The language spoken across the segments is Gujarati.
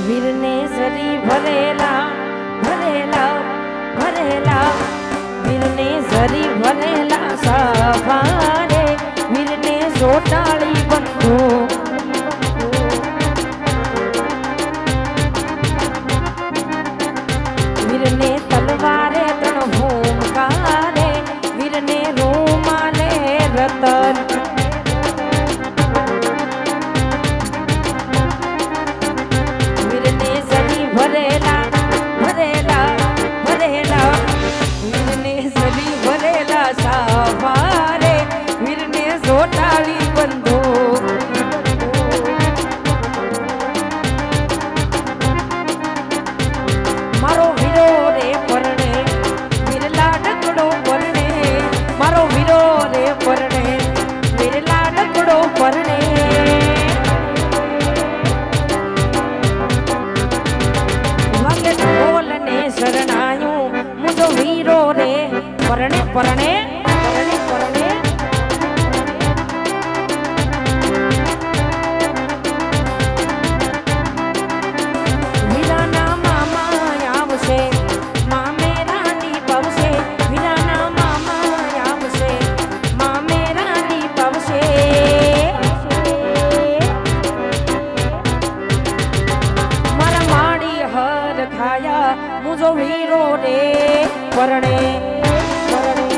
વીરને ઝરી ભરેલા ભરેલા ભરેલા વીરને ઝરી ભરેલા સભારે વીરને જોટાળી બંધો વીરને તલવારે ત્રણ ભૂમકારે વીરને રૂમાલે રતન વીરને ઝરી ભરેલા ભરેલા ભરેલા વીરને ઝરી ભરેલા સવારે વીરને જોટાળી બંધો મારો વીરો રે પરણે વીરલા ડકડો પરણે મારો વીરો રે પરણે વીરલા ડકડો પરણે વાગે ઢોલને શરણાયું મુજો વીરો રે પરણે પરણે પરણે પરણે વીરાના મામા આવશે મામેરાની પવશે વીરાના મામા આવશે મામેરાની પવશે મારા માડી હર ખાયા મુજો વીરો રે પરણે પરણે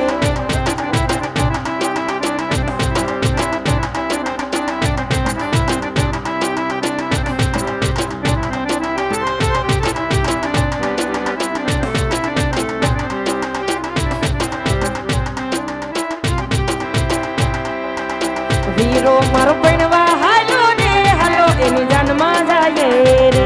વીરો મારો પણવા હાલો ને હાલો એની જાનમાં જાય રે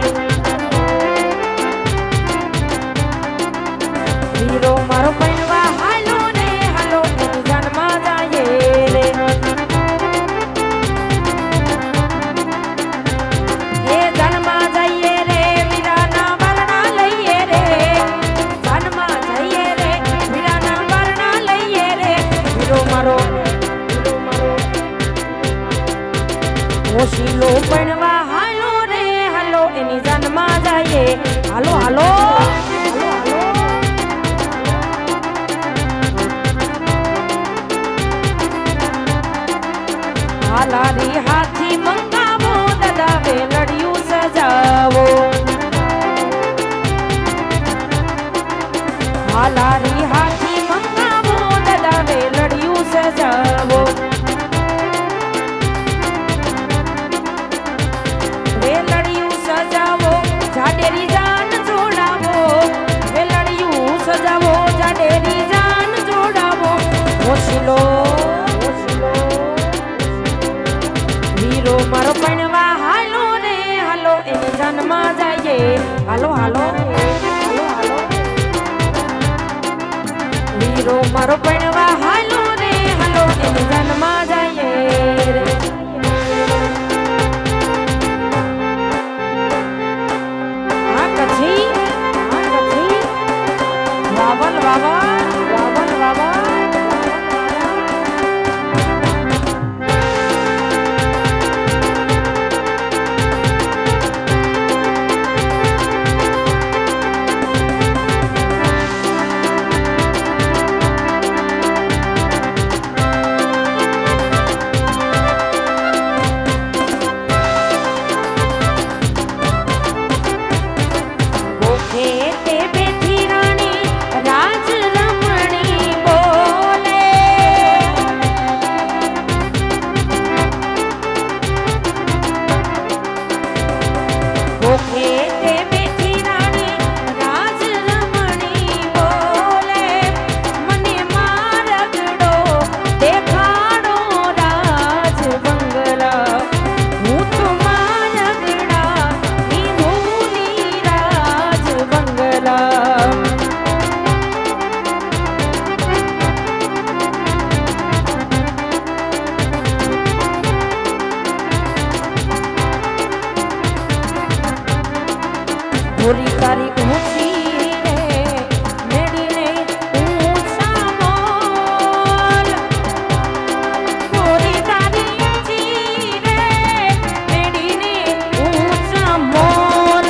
વીરો મારો પણવા હાલો ને હાલો એની જાનમાં જાય રે એ જાનમાં જઈએ રે વીરાના વરણા લઈએ રે જાનમાં જઈએ રે વીરાના વરણા લઈએ રે વીરો મારો ઓશીલો પણવા હાલો રે હાલો એની જાનમાં જઈએ હાલો હાલો હાલો હાલો હાલારી હાથી મંગાવો દાદા વેલડિયું સજાવો હાલારી હાથી મંગાવો દાદા વેલડિયું સજાવો વેલડિયું સજાવો જાડેરી જાન જોડાવો વેલડિયું સજાવો જાડેરી જાન જોડાવો ઓશીલો વીરો મારો પણવા હાલો રે હાલો એની જાનમાં જઈએ હાલો હાલો હાલો હાલો વીરો મારો પણવા હાલો રે હાલો એની જાનમાં જઈએ રે વાવલ વાવલ વાવલ વાવલ પૂરી તારી ઊંચી રે મેડીને ઊંચા મોલ પૂરી તારી ઊંચી રે મેડીને ઊંચા મોલ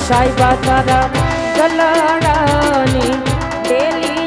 સાહેબા તારા ગલાડાની ડેલી